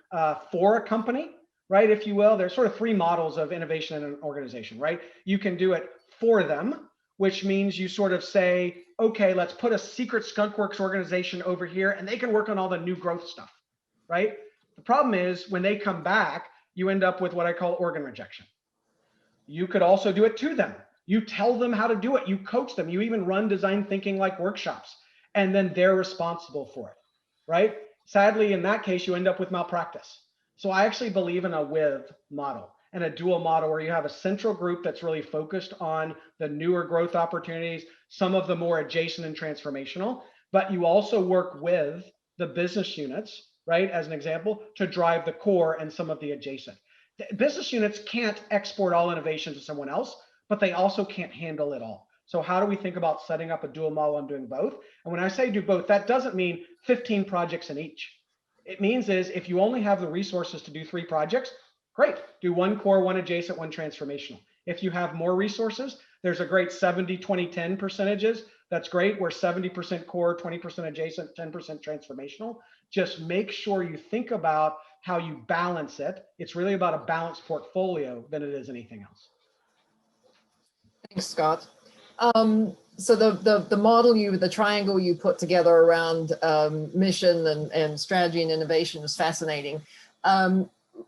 for a company, right? If you will, there's sort of three models of innovation in an organization, right? You can do it for them, which means you sort of say, okay, let's put a secret skunkworks organization over here and they can work on all the new growth stuff, right? The problem is when they come back, you end up with what I call organ rejection. You could also do it to them. You tell them how to do it. You coach them. You even run design thinking like workshops, and then they're responsible for it, right? Sadly, in that case, you end up with malpractice. So I actually believe in a with model and a dual model where you have a central group that's really focused on the newer growth opportunities, some of the more adjacent and transformational, but you also work with the business units, right, as an example, to drive the core and some of the adjacent. The business units can't export all innovation to someone else, but they also can't handle it all. So how do we think about setting up a dual model and doing both? And when I say do both, that doesn't mean 15 projects in each. It means is if you only have the resources to do 3 projects, great, do 1 core, 1 adjacent, 1 transformational. If you have more resources, there's a great 70-20-10 percentages. That's great, where 70% core, 20% adjacent, 10% transformational. Just make sure you think about how you balance it. It's really about a balanced portfolio than it is anything else. Thanks, Scott. So the model the triangle you put together around mission and strategy and innovation is fascinating.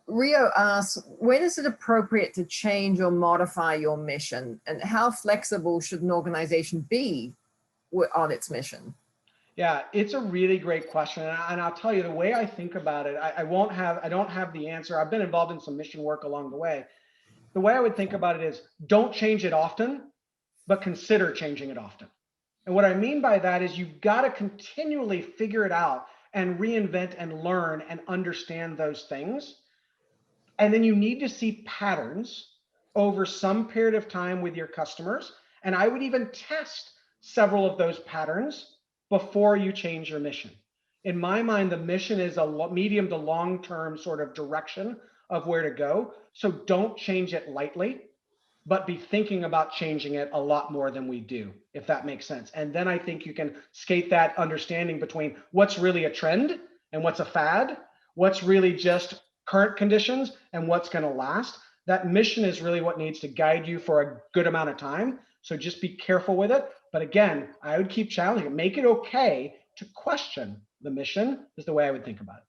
Rio asks, when is it appropriate to change or modify your mission, and how flexible should an organization be on its mission? Yeah, it's a really great question, and I'll tell you the way I think about it. I don't have the answer. I've been involved in some mission work along the way. The way I would think about it is don't change it often, but consider changing it often. And what I mean by that is you've got to continually figure it out and reinvent and learn and understand those things. And then you need to see patterns over some period of time with your customers. And I would even test several of those patterns before you change your mission. In my mind, the mission is a medium to long-term sort of direction of where to go. So don't change it lightly, but be thinking about changing it a lot more than we do, if that makes sense. And then I think you can skate that understanding between what's really a trend and what's a fad, what's really just current conditions and what's going to last. That mission is really what needs to guide you for a good amount of time. So just be careful with it. But again, I would keep challenging it. Make it okay to question the mission is the way I would think about it.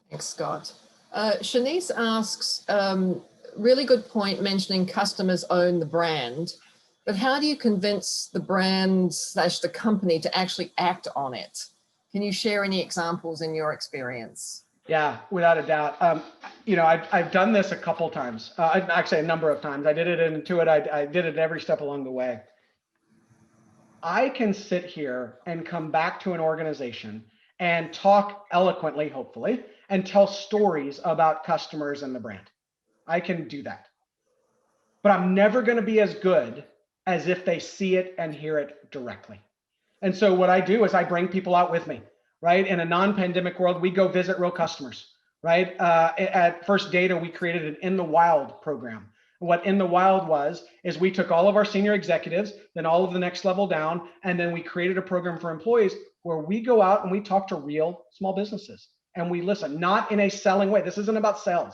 Thanks, Scott. Shanice asks, really good point mentioning customers own the brand, but how do you convince the brand / the company to actually act on it? Can you share any examples in your experience? Yeah, without a doubt. You know, I've done this a couple times, actually a number of times. I did it in Intuit. I did it every step along the way. I can sit here and come back to an organization and talk eloquently, hopefully, and tell stories about customers and the brand. I can do that. But I'm never going to be as good as if they see it and hear it directly. And so what I do is I bring people out with me, right? In a non-pandemic world, we go visit real customers, right? At First Data, we created an In the Wild program. What In the Wild was, is we took all of our senior executives, then all of the next level down, and then we created a program for employees where we go out and we talk to real small businesses and we listen, not in a selling way. This isn't about sales.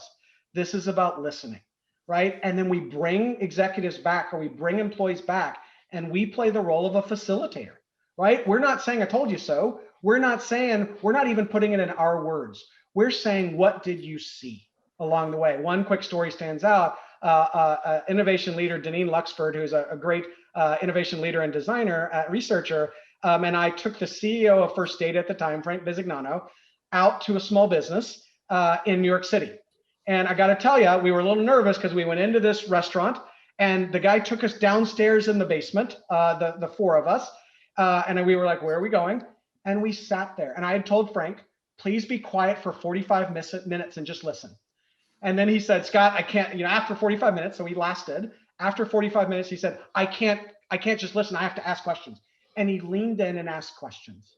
This is about listening, right? And then we bring executives back or we bring employees back and we play the role of a facilitator, right? We're not saying, I told you so. We're not saying, we're not even putting it in our words. We're saying, what did you see along the way? One quick story stands out. Innovation leader, Deneen Luxford, who's a great innovation leader and designer, researcher, and I took the CEO of First Data at the time, Frank Bisignano, out to a small business in New York City. And I got to tell you, we were a little nervous because we went into this restaurant and the guy took us downstairs in the basement, the four of us, and we were like, where are we going? And we sat there. And I had told Frank, please be quiet for 45 minutes and just listen. And then he said, Scott, I can't, you know, after 45 minutes, so he lasted. After 45 minutes, he said, I can't just listen. I have to ask questions. And he leaned in and asked questions.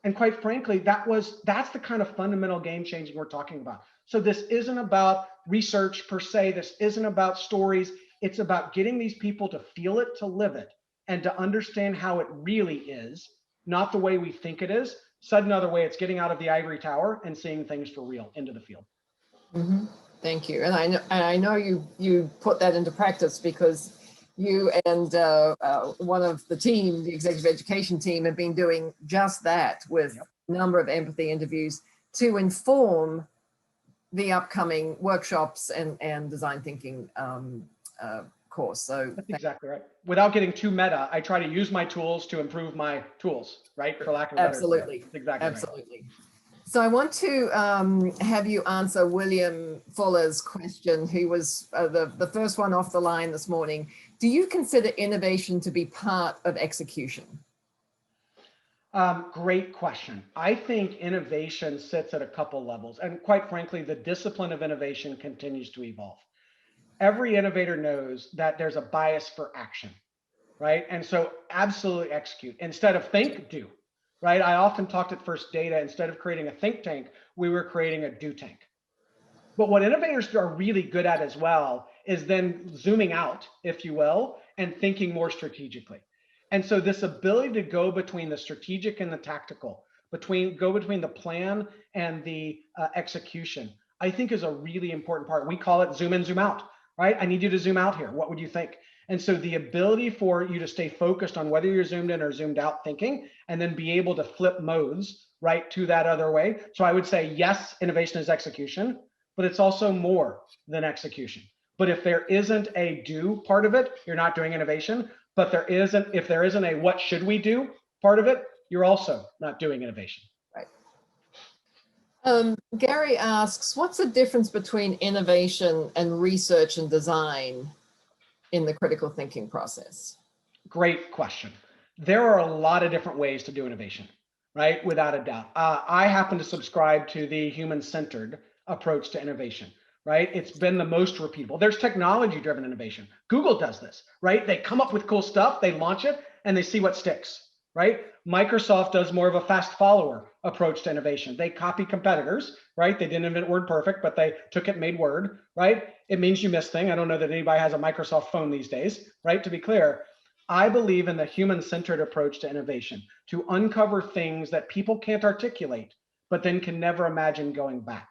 And quite frankly, that's the kind of fundamental game changing we're talking about. So this isn't about research per se. This isn't about stories. It's about getting these people to feel it, to live it, and to understand how it really is, not the way we think it is. Said another way, it's getting out of the ivory tower and seeing things for real into the field. Mm-hmm. Thank you. And I know you put that into practice because you and one of the team, the executive education team, have been doing just that with a number of empathy interviews to inform the upcoming workshops and design thinking course. So that's exactly right. Without getting too meta, I try to use my tools to improve my tools, right? For lack of a better term. Absolutely. Exactly. Absolutely. Right. So I want to have you answer William Fuller's question, who was the first one off the line this morning. Do you consider innovation to be part of execution? Great question. I think innovation sits at a couple levels. And quite frankly, the discipline of innovation continues to evolve. Every innovator knows that there's a bias for action, right? And so absolutely execute. Instead of think, do. Right? I often talked at First Data, instead of creating a think tank, we were creating a do tank. But what innovators are really good at as well is then zooming out, if you will, and thinking more strategically. And so this ability to go between the strategic and the tactical, go between the plan and the execution, I think is a really important part. We call it zoom in, zoom out, right? I need you to zoom out here. What would you think? And so the ability for you to stay focused on whether you're zoomed in or zoomed out thinking, and then be able to flip modes, right, to that other way. So I would say, yes, innovation is execution, but it's also more than execution. But if there isn't a do part of it, you're not doing innovation. But if there isn't a what should we do part of it, you're also not doing innovation. Right. Gary asks, what's the difference between innovation and research and design in the critical thinking process? Great question. There are a lot of different ways to do innovation, right? Without a doubt. I happen to subscribe to the human-centered approach to innovation, right? It's been the most repeatable. There's technology-driven innovation. Google does this, right? They come up with cool stuff, they launch it, and they see what sticks, right? Microsoft does more of a fast follower approach to innovation. They copy competitors, right? They didn't invent WordPerfect, but they took it and made Word, right? It means you miss things. I don't know that anybody has a Microsoft phone these days, right? To be clear, I believe in the human-centered approach to innovation, to uncover things that people can't articulate, but then can never imagine going back.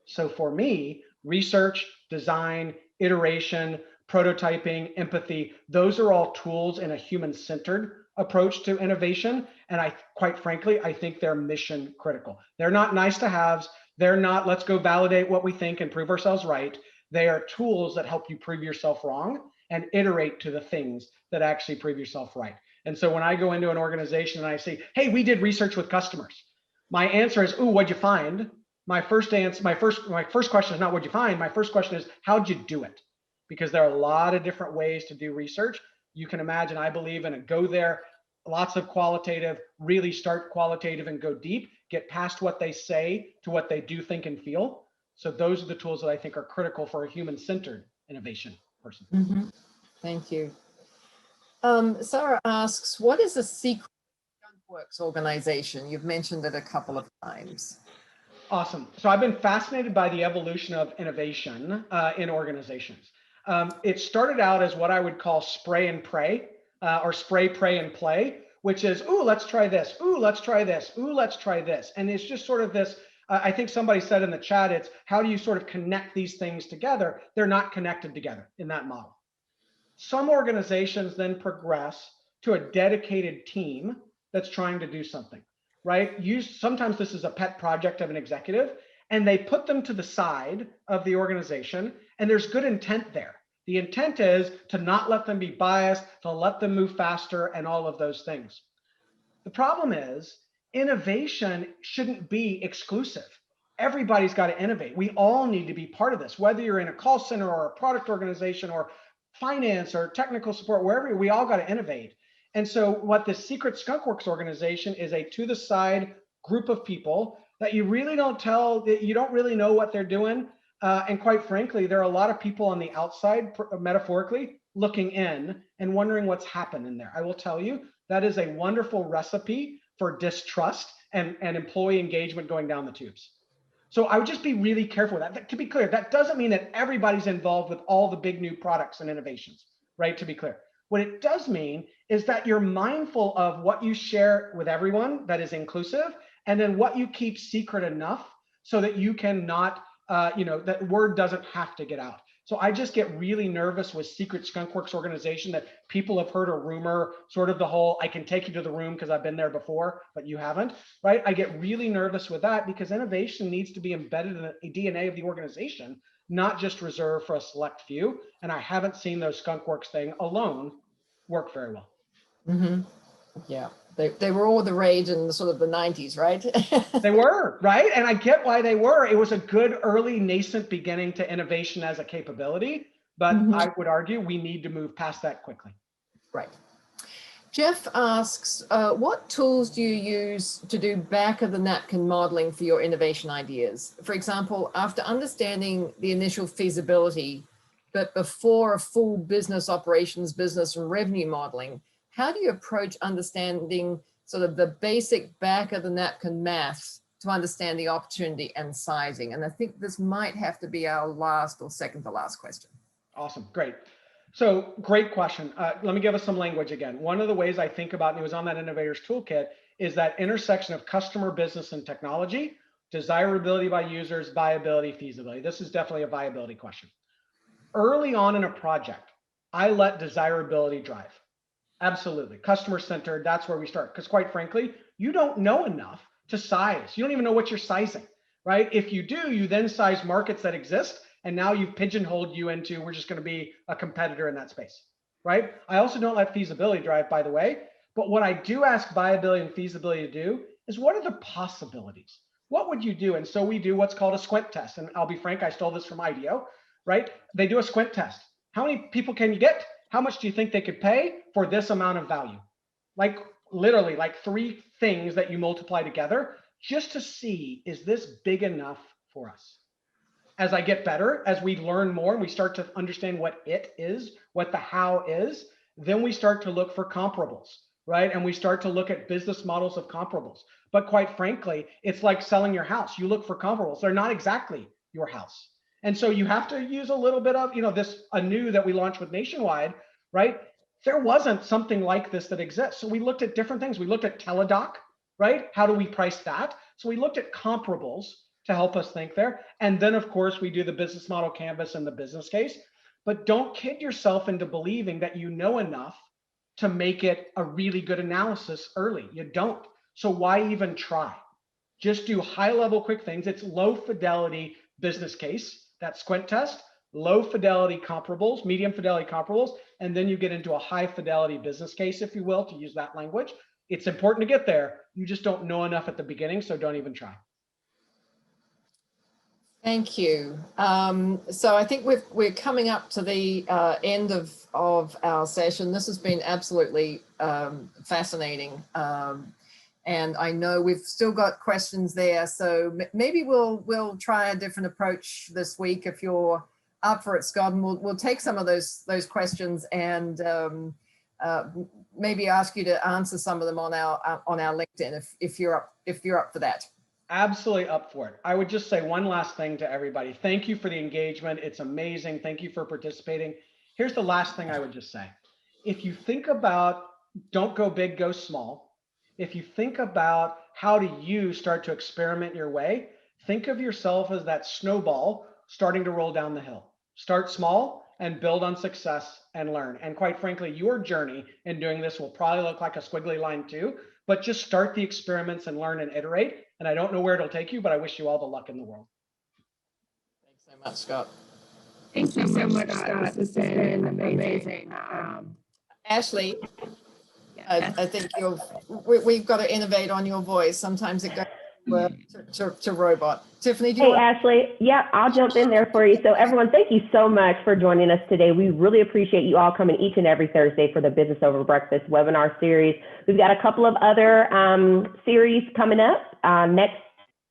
So for me, research, design, iteration, prototyping, empathy, those are all tools in a human-centered approach to innovation. And quite frankly, I think they're mission critical. They're not nice to haves. They're not, let's go validate what we think and prove ourselves right. They are tools that help you prove yourself wrong and iterate to the things that actually prove yourself right. And so when I go into an organization and I say, hey, we did research with customers, my answer is, ooh, what'd you find? My first question is not what'd you find. My first question is, how'd you do it? Because there are a lot of different ways to do research. You can imagine, I believe in a go there, lots of qualitative, really start qualitative and go deep, get past what they say to what they do think and feel. So those are the tools that I think are critical for a human-centered innovation person. Mm-hmm. Thank you. Sarah asks, what is a secret Skunkworks organization? You've mentioned it a couple of times. Awesome. So I've been fascinated by the evolution of innovation in organizations. It started out as what I would call spray and pray, or spray, pray, and play, which is, ooh, let's try this. Ooh, let's try this. Ooh, let's try this. And it's just sort of this, I think somebody said in the chat, it's how do you sort of connect these things together? They're not connected together in that model. Some organizations then progress to a dedicated team that's trying to do something, right? Sometimes this is a pet project of an executive, and they put them to the side of the organization, and there's good intent there. The intent is to not let them be biased, to let them move faster, and all of those things. The problem is innovation shouldn't be exclusive. Everybody's got to innovate. We all need to be part of this, whether you're in a call center or a product organization or finance or technical support, wherever, we all got to innovate. And so what the Secret Skunkworks organization is, a to the side group of people that you really don't tell, that you don't really know what they're doing. And quite frankly, there are a lot of people on the outside, metaphorically, looking in and wondering what's happening there. I will tell you, that is a wonderful recipe for distrust and employee engagement going down the tubes. So I would just be really careful with that. To be clear, that doesn't mean that everybody's involved with all the big new products and innovations, right? To be clear. What it does mean is that you're mindful of what you share with everyone that is inclusive, and then what you keep secret enough so that you cannot, that word doesn't have to get out. So I just get really nervous with Secret Skunkworks organization that people have heard a rumor, sort of the whole, I can take you to the room because I've been there before, but you haven't, right? I get really nervous with that because innovation needs to be embedded in the DNA of the organization, not just reserved for a select few. And I haven't seen those Skunkworks thing alone work very well. Mm-hmm. Yeah, they were all the rage in sort of the 90s, right? They were, right? And I get why they were. It was a good early nascent beginning to innovation as a capability, but I would argue we need to move past that quickly. Right. Jeff asks, what tools do you use to do back of the napkin modeling for your innovation ideas? For example, after understanding the initial feasibility, but before a full business operations, business and revenue modeling, how do you approach understanding sort of the basic back of the napkin maths to understand the opportunity and sizing? And I think this might have to be our last or second to last question. Awesome, great. So great question. Let me give us some language again. One of the ways I think about, and it was on that Innovators Toolkit, is that intersection of customer, business, and technology, desirability by users, viability, feasibility. This is definitely a viability question. Early on in a project, I let desirability drive. Absolutely. Customer centered, that's where we start. Because quite frankly, you don't know enough to size. You don't even know what you're sizing, right? If you do, you then size markets that exist. And now you've pigeonholed you into, we're just going to be a competitor in that space, right? I also don't let feasibility drive, by the way. But what I do ask viability and feasibility to do is, what are the possibilities? What would you do? And so we do what's called a squint test. And I'll be frank, I stole this from IDEO, right? They do a squint test. How many people can you get? How much do you think they could pay for this amount of value? like literally like 3 things that you multiply together just to see, is this big enough for us? As I get better, as we learn more and we start to understand what it is, what the how is, then we start to look for comparables, right? And we start to look at business models of comparables. But quite frankly, it's like selling your house. You look for comparables. They're not exactly your house. And so you have to use a little bit of, this Anew that we launched with Nationwide, right? There wasn't something like this that exists. So we looked at different things. We looked at Teledoc, right? How do we price that? So we looked at comparables to help us think there. And then of course we do the business model canvas and the business case, but don't kid yourself into believing that you know enough to make it a really good analysis early. You don't. So why even try? Just do high level quick things. It's low fidelity business case, that squint test, low fidelity comparables, medium fidelity comparables, and then you get into a high fidelity business case, if you will, to use that language. It's important to get there. You just don't know enough at the beginning, so don't even try. Thank you. So I think we're coming up to the end of our session. This has been absolutely fascinating. And I know we've still got questions there. So maybe we'll try a different approach this week if you're up for it, Scott, and we'll take some of those questions and maybe ask you to answer some of them on our LinkedIn if you're up for that. Absolutely up for it. I would just say one last thing to everybody. Thank you for the engagement. It's amazing. Thank you for participating. Here's the last thing I would just say. If you think about, don't go big, go small. If you think about how do you start to experiment your way, think of yourself as that snowball starting to roll down the hill. Start small and build on success and learn. And quite frankly, your journey in doing this will probably look like a squiggly line too, but just start the experiments and learn and iterate. And I don't know where it'll take you, but I wish you all the luck in the world. Thanks so much, Scott. Thank you so much, Scott. This has been amazing. Ashley, I think we've got to innovate on your voice. Sometimes it goes to robot. Tiffany, do you want? Ashley, yeah, I'll jump in there for you. So everyone, thank you so much for joining us today. We really appreciate you all coming each and every Thursday for the Business Over Breakfast webinar series. We've got a couple of other series coming up. Next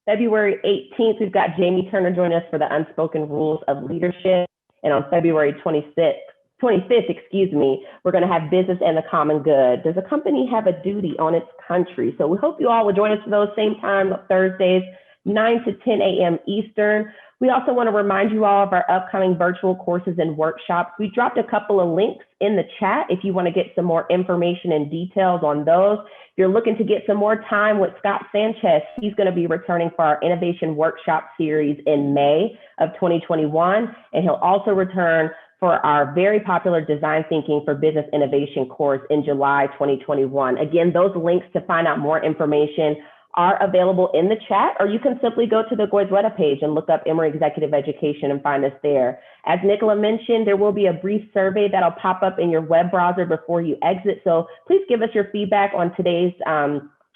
February 18th, we've got Jamie Turner joining us for the Unspoken Rules of Leadership. And on February 25th, we're going to have Business and the Common Good. Does a company have a duty on its country? So we hope you all will join us for those same time Thursdays, 9 to 10 a.m. Eastern. We also want to remind you all of our upcoming virtual courses and workshops. We dropped a couple of links in the chat if you want to get some more information and details on those. If you're looking to get some more time with Scott Sanchez, he's going to be returning for our Innovation Workshop series in May of 2021, and he'll also return for our very popular Design Thinking for Business Innovation course in July 2021. Again, those links to find out more information are available in the chat, or you can simply go to the Goizueta page and look up Emory Executive Education and find us there. As Nicola mentioned, there will be a brief survey that'll pop up in your web browser before you exit. So please give us your feedback on today's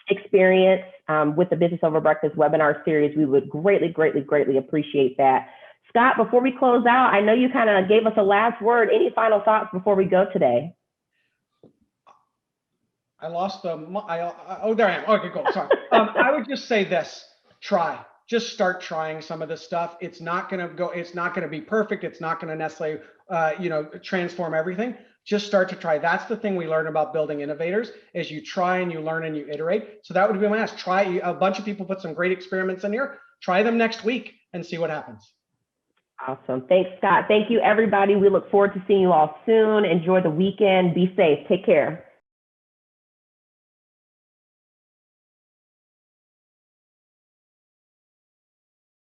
experience with the Business Over Breakfast webinar series. We would greatly, greatly, greatly appreciate that. Scott, before we close out, I know you kind of gave us a last word. Any final thoughts before we go today? I lost the, oh, there I am. Okay, cool, sorry. I would just say this, just start trying some of this stuff. It's not gonna be perfect. It's not gonna necessarily, transform everything. Just start to try. That's the thing we learn about building innovators is you try and you learn and you iterate. So that would be my ask. Try, a bunch of people put some great experiments in here. Try them next week and see what happens. Awesome. Thanks, Scott. Thank you, everybody. We look forward to seeing you all soon. Enjoy the weekend. Be safe. Take care.